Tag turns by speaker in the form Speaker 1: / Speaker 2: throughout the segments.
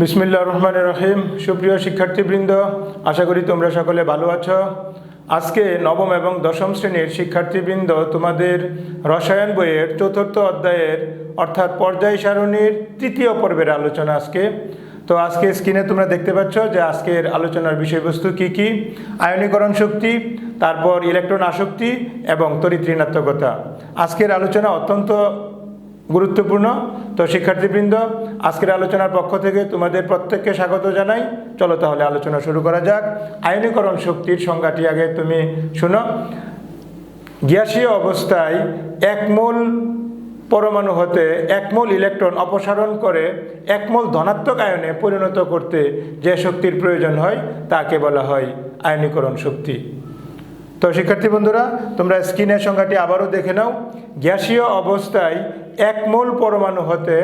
Speaker 1: বিসমিল্লাহির রহমানির রহিম। সুপ্রিয় শিক্ষার্থীবৃন্দ, আশা করি তোমরা সকলে ভালো আছো। আজকে নবম এবং দশম শ্রেণীর শিক্ষার্থীবৃন্দ তোমাদের রসায়ন বইয়ের চতুর্থ অধ্যায়ের অর্থাৎ পর্যায় সারণীর তৃতীয় পর্বের আলোচনা আজকে স্ক্রিনে তোমরা দেখতে পাচ্ছ যে আজকের আলোচনার বিষয়বস্তু কি কি। আয়নীকরণ শক্তি, তারপর ইলেকট্রন আসক্তি এবং তড়িৎ ঋণাত্মকতা। আজকের আলোচনা অত্যন্ত গুরুত্বপূর্ণ। তো শিক্ষার্থীবৃন্দ, আজকের আলোচনার পক্ষ থেকে তোমাদের প্রত্যেককে স্বাগত জানাই। চলো তাহলে আলোচনা শুরু করা যাক। আয়নীকরণ শক্তির সংজ্ঞাটি আগে তুমি শোনো। গ্যাসীয় অবস্থায় এক মোল পরমাণু হতে এক মোল ইলেকট্রন অপসারণ করে এক মোল ধনাত্মক আয়নে পরিণত করতে যে শক্তির প্রয়োজন হয় তাকে বলা হয় আয়নীকরণ শক্তি। তো শিক্ষার্থী বন্ধুরা, তোমরা স্ক্রিনের সংজ্ঞাটি আবারও দেখে নাও। গ্যাসীয় অবস্থায় এক মোল পরমাণু হতে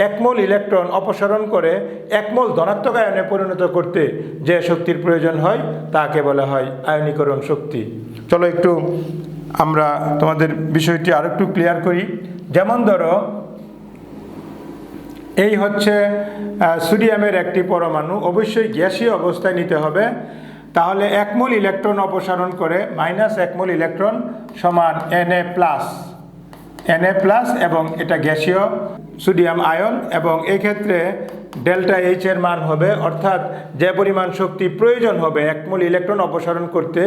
Speaker 1: এক মোল ইলেকট্রন অপসারণ করে এক মোল ধনাত্মক আয়নে পরিণত করতে যে শক্তির প্রয়োজন হয় তাকে বলা হয় আয়নীকরণ শক্তি। চলো একটু আমরা তোমাদের বিষয়টি আরো একটু ক্লিয়ার করি। যেমন ধরো, এই হচ্ছে সোডিয়ামের একটি পরমাণু, অবশ্যই গ্যাসীয় অবস্থায় নিতে হবে। তাহলে এক মোল ইলেকট্রন অপসারণ করে মাইনাস এক মোল ইলেকট্রন সমান Na প্লাস এবং এটা গ্যাসীয় সোডিয়াম আয়ন, এবং এই ক্ষেত্রে ডেল্টা এইচ এর মান হবে, অর্থাৎ যে পরিমাণ শক্তি প্রয়োজন হবে এক মোল ইলেকট্রন অপসারণ করতে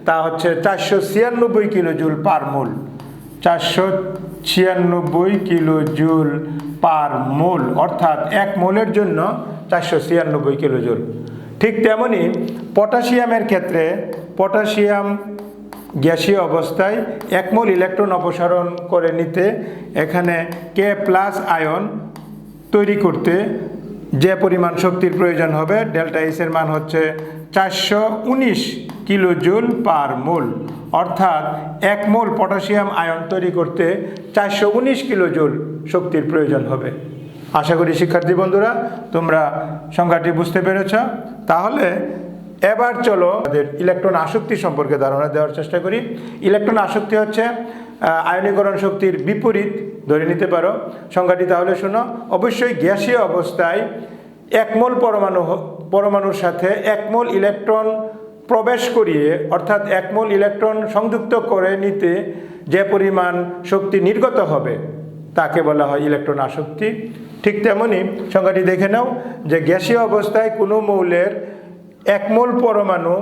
Speaker 1: তা হচ্ছে 496 কিলো জুল পার মোল। 496 কিলো জুল পার মোল, অর্থাৎ এক মোলের জন্য 496 কিলো জুল। ঠিক তেমনি পটাশিয়ামের ক্ষেত্রে, পটাশিয়াম গ্যাসীয় অবস্থায় এক মোল ইলেকট্রন অপসারণ করে নিতে এখানে K প্লাস আয়ন তৈরি করতে যে পরিমাণ শক্তির প্রয়োজন হবে ডেল্টা এইচ এর মান হচ্ছে 419 কিলো জুল পার মোল, অর্থাৎ এক মোল পটাশিয়াম আয়ন তৈরি করতে 419 কিলো জুল শক্তির প্রয়োজন হবে। আশা করি শিক্ষার্থী বন্ধুরা তোমরা সংজ্ঞাটি বুঝতে পেরেছ। তাহলে এবার চলো আমাদের ইলেকট্রন আসক্তি সম্পর্কে ধারণা দেওয়ার চেষ্টা করি। ইলেকট্রন আসক্তি হচ্ছে আয়নীকরণ শক্তির বিপরীত ধরে নিতে পারো। সংজ্ঞাটি তাহলে শোনো। অবশ্যই গ্যাসীয় অবস্থায় এক মোল পরমাণুর সাথে এক মোল ইলেকট্রন প্রবেশ করিয়ে, অর্থাৎ এক মোল ইলেকট্রন সংযুক্ত করে নিতে যে পরিমাণ শক্তি নির্গত হবে তাকে বলা হয় ইলেকট্রন আসক্তি। ঠিক তেমনি সংজ্ঞাটি দেখে নাও যে গ্যাসীয় অবস্থায় কোনো মৌলের এক মোল পরমাণু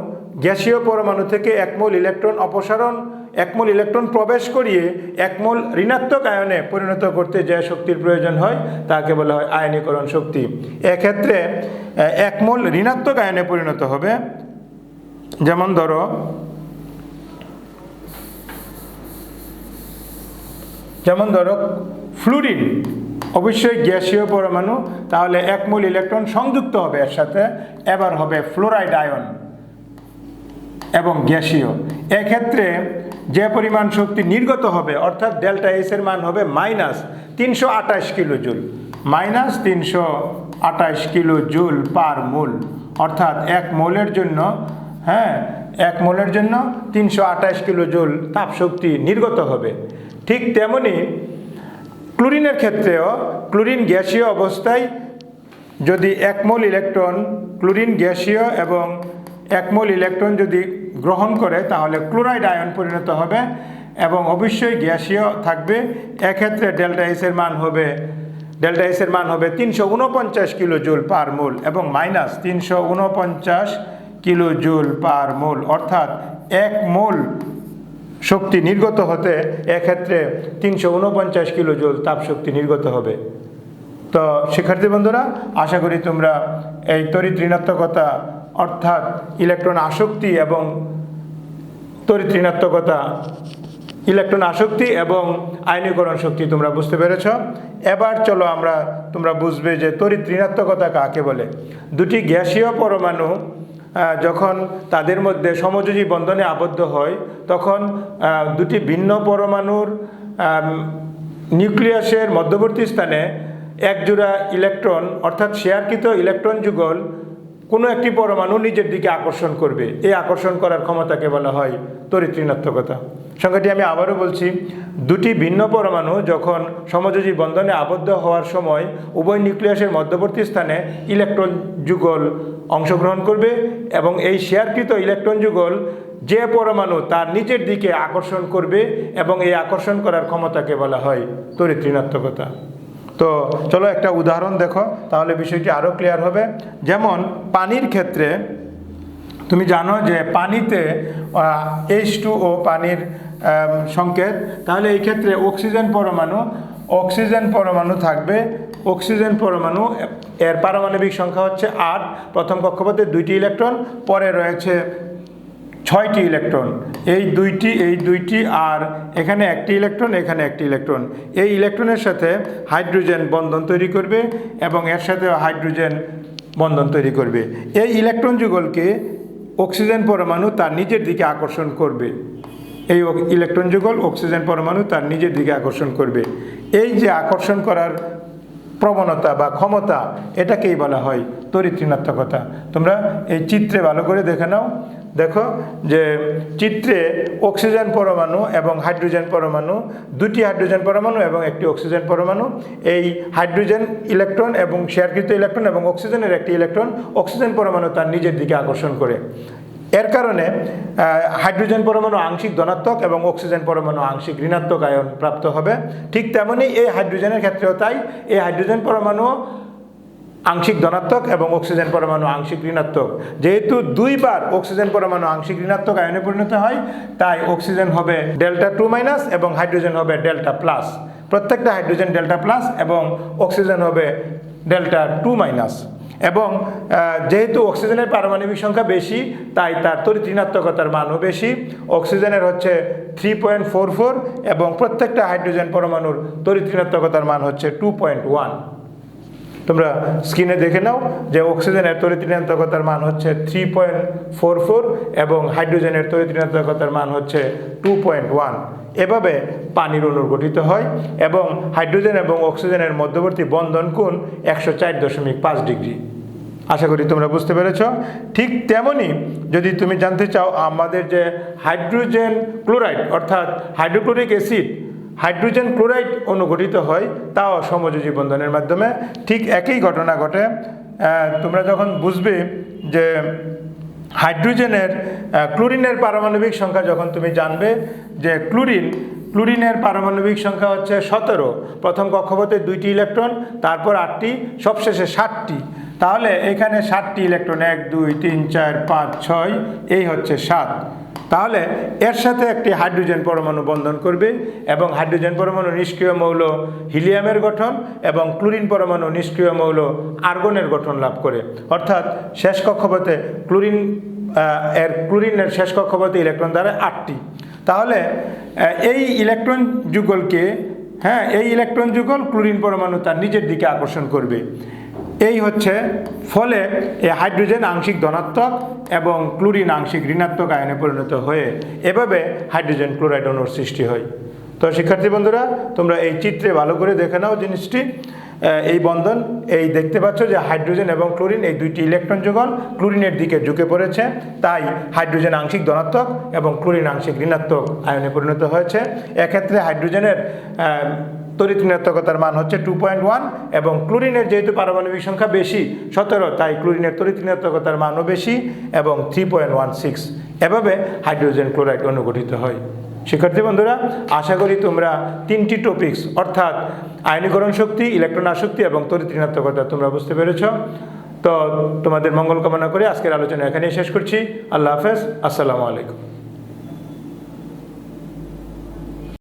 Speaker 1: গ্যাসীয় পরমাণু থেকে এক মোল ইলেকট্রন অপসারণ, এক মোল ইলেকট্রন প্রবেশ করিয়ে এক মোল ঋণাত্মক আয়নে পরিণত করতে যে শক্তির প্রয়োজন হয় তাকে বলা হয় আয়নীকরণ শক্তি। এক্ষেত্রে এক মোল ঋণাত্মক আয়নে পরিণত হবে। যেমন ধরো ফ্লুরিন, অবশ্যই গ্যাসীয় পরমাণু, তাহলে এক মোল ইলেকট্রন সংযুক্ত হবে এর সাথে, এবার হবে ফ্লোরাইড আয়ন এবং গ্যাসীয়। এক্ষেত্রে যে পরিমাণ শক্তি নির্গত হবে অর্থাৎ ডেল্টা এইচ এর মান হবে minus 328 kilojoule, minus 328 kilojoule per mole, অর্থাৎ এক মোলের জন্য 328 কিলো জুল তাপ শক্তি নির্গত হবে। ঠিক তেমনি ক্লোরিনের ক্ষেত্রেও, ক্লোরিন গ্যাসীয় অবস্থায় যদি এক মোল ইলেকট্রন, ক্লোরিন গ্যাসীয় এবং এক মোল ইলেকট্রন যদি গ্রহণ করে তাহলে ক্লোরাইড আয়ন পরিণত হবে এবং অবশ্যই গ্যাসীয় থাকবে। এক্ষেত্রে ডেল্টা এইচ এর মান হবে 349 কিলো জুল পার মোল এবং minus 349 kilo joule per mole, অর্থাৎ এক মোল শক্তি নির্গত হতে এক্ষেত্রে 349 কিলো জুল তাপ শক্তি নির্গত হবে। তো শিক্ষার্থী বন্ধুরা, আশা করি তোমরা এই তড়িৎ ঋণাত্মকতা অর্থাৎ ইলেকট্রন আসক্তি এবং তড়িৎ ঋণাত্মকতা, ইলেকট্রন আসক্তি এবং আয়নীকরণ শক্তি তোমরা বুঝতে পেরেছ। এবার চলো তোমরা বুঝবে যে তড়িৎ ঋণাত্মকতা কাকে বলে। দুটি গ্যাসীয় পরমাণু যখন তাদের মধ্যে সমযোজী বন্ধনে আবদ্ধ হয় তখন দুটি ভিন্ন পরমাণুর নিউক্লিয়াসের মধ্যবর্তী স্থানে এক জোড়া ইলেকট্রন অর্থাৎ শেয়ারকৃত ইলেকট্রন যুগল কোনো একটি পরমাণু নিজের দিকে আকর্ষণ করবে। এই আকর্ষণ করার ক্ষমতাকে বলা হয় তড়িৎ ঋণাত্মকতা। সংখ্যাটি আমি আবারও বলছি, দুটি ভিন্ন পরমাণু যখন সমযোজী বন্ধনে আবদ্ধ হওয়ার সময় উভয় নিউক্লিয়াসের মধ্যবর্তী স্থানে ইলেকট্রন যুগল অংশগ্রহণ করবে এবং এই শেয়ারকৃত ইলেকট্রন যুগল যে পরমাণু তার নিজের দিকে আকর্ষণ করবে এবং এই আকর্ষণ করার ক্ষমতাকে বলা হয় তড়িৎ ঋণাত্মকতা। তো চলো একটা উদাহরণ দেখো, তাহলে বিষয়টি আরও ক্লিয়ার হবে। যেমন পানির ক্ষেত্রে তুমি জানো যে পানিতে H2O পানির সংকেত, তাহলে এই ক্ষেত্রে অক্সিজেন পরমাণু থাকবে। অক্সিজেন পরমাণু এর পারমাণবিক সংখ্যা হচ্ছে 8, প্রথম কক্ষপথে 2টি ইলেকট্রন, পরে রয়েছে 6টি ইলেকট্রন, এই দুইটি আর এখানে একটি ইলেকট্রন, এখানে একটি ইলেকট্রন। এই ইলেকট্রনের সাথে হাইড্রোজেন বন্ধন তৈরি করবে এবং এর সাথে হাইড্রোজেন বন্ধন তৈরি করবে। এই ইলেকট্রন যুগলকে অক্সিজেন পরমাণু তার নিজের দিকে আকর্ষণ করবে। এই ইলেকট্রন যুগল অক্সিজেন পরমাণু তার নিজের দিকে আকর্ষণ করবে। এই যে আকর্ষণ করার প্রবণতা বা ক্ষমতা, এটাকেই বলা হয় তড়িৎ ঋণাত্মকতা। তোমরা এই চিত্রে ভালো করে দেখে নাও। দেখো যে চিত্রে অক্সিজেন পরমাণু এবং হাইড্রোজেন পরমাণু, দুটি হাইড্রোজেন পরমাণু এবং একটি অক্সিজেন পরমাণু। এই হাইড্রোজেন ইলেকট্রন এবং শেয়ারকৃত ইলেকট্রন এবং অক্সিজেনের একটি ইলেকট্রন অক্সিজেন পরমাণু তার নিজের দিকে আকর্ষণ করে। এর কারণে হাইড্রোজেন পরমাণু আংশিক ধনাত্মক এবং অক্সিজেন পরমাণু আংশিক ঋণাত্মক আয়ন প্রাপ্ত হবে। ঠিক তেমনই এই হাইড্রোজেনের ক্ষেত্রেও তাই, এই হাইড্রোজেন পরমাণু আংশিক ধনাত্মক এবং অক্সিজেন পরমাণু আংশিক ঋণাত্মক। যেহেতু দুইবার অক্সিজেন পরমাণু আংশিক ঋণাত্মক আয়নে পরিণত হয়, তাই অক্সিজেন হবে Δ2- এবং হাইড্রোজেন হবে Δ+। প্রত্যেকটা হাইড্রোজেন Δ+ এবং অক্সিজেন হবে Δ2-। এবং যেহেতু অক্সিজেনের পারমাণবিক সংখ্যা বেশি, তাই তার তড়িৎ ঋণাত্মকতার মানও বেশি। অক্সিজেনের হচ্ছে 3.44 এবং প্রত্যেকটা হাইড্রোজেন পরমাণুর তড়িৎ ঋণাত্মকতার মান হচ্ছে 2.1। তোমরা স্ক্রিনে দেখে নাও যে অক্সিজেনের তড়িৎ ঋণাত্মকতার মান হচ্ছে 3.44 এবং হাইড্রোজেনের তড়িৎ ঋণাত্মকতার মান হচ্ছে 2.1। এভাবে পানির অণু গঠিত হয় এবং হাইড্রোজেন এবং অক্সিজেনের মধ্যবর্তী বন্ধন কোণ 104.5 ডিগ্রি। আশা করি তোমরা বুঝতে পেরেছ। ঠিক তেমনি যদি তুমি জানতে চাও আমাদের যে হাইড্রোজেন ক্লোরাইড অর্থাৎ হাইড্রোক্লোরিক অ্যাসিড, হাইড্রোজেন ক্লোরাইড অনুগঠিত হয় তাও সমযোজী বন্ধনের মাধ্যমে। ঠিক একই ঘটনা ঘটে। তোমরা যখন বুঝবে যে হাইড্রোজেনের ক্লোরিনের পারমাণবিক সংখ্যা যখন তুমি জানবে যে ক্লোরিনের পারমাণবিক সংখ্যা হচ্ছে 17, প্রথম কক্ষপথে 2টি ইলেকট্রন, তারপর 8টি, সবশেষে 7টি। তাহলে এখানে 7টি ইলেকট্রন 1 2 3 4 5 6, এই হচ্ছে 7। তাহলে এর সাথে একটি হাইড্রোজেন পরমাণু বন্ধন করবে এবং হাইড্রোজেন পরমাণু নিষ্ক্রিয় মৌল হিলিয়ামের গঠন এবং ক্লোরিন পরমাণু নিষ্ক্রিয় মৌল আর্গনের গঠন লাভ করে। অর্থাৎ শেষ কক্ষপথে ক্লোরিনের শেষ কক্ষপথে ইলেকট্রন দ্বারা 8টি। তাহলে এই ইলেকট্রন যুগল ক্লোরিন পরমাণু তার নিজের দিকে আকর্ষণ করবে। এই হচ্ছে ফলে এই হাইড্রোজেন আংশিক ধনাত্মক এবং ক্লোরিন আংশিক ঋণাত্মক আয়নে পরিণত হয়ে এভাবে হাইড্রোজেন ক্লোরাইড অণুর সৃষ্টি হয়। তো শিক্ষার্থী বন্ধুরা, তোমরা এই চিত্রে ভালো করে দেখে নাও জিনিসটি। এই বন্ধন, এই দেখতে পাচ্ছ যে হাইড্রোজেন এবং ক্লোরিন এই দুইটি ইলেকট্রন যুগল ক্লোরিনের দিকে ঝুঁকে পড়েছে, তাই হাইড্রোজেন আংশিক ধনাত্মক এবং ক্লোরিন আংশিক ঋণাত্মক আয়নে পরিণত হয়েছে। এক্ষেত্রে হাইড্রোজেনের তড়িৎ ঋণাত্মকতার মান হচ্ছে 2.1 এবং ক্লোরিনের যেহেতু পারমাণবিক সংখ্যা বেশি 17, তাই ক্লোরিনের তড়িৎ ঋণাত্মকতার মানও বেশি এবং 3.16। এভাবে হাইড্রোজেন ক্লোরাইড অনুগঠিত হয়। শিক্ষার্থী বন্ধুরা, আশা করি তোমরা 3টি টপিকস অর্থাৎ আয়নীকরণ শক্তি, ইলেকট্রন আসক্তি এবং তড়িৎ ঋণাত্মকতা তোমরা বুঝতে পেরেছ। তো তোমাদের মঙ্গল কামনা করে আজকের আলোচনা এখানেই শেষ করছি। আল্লাহ হাফেজ, আসসালামু আলাইকুম।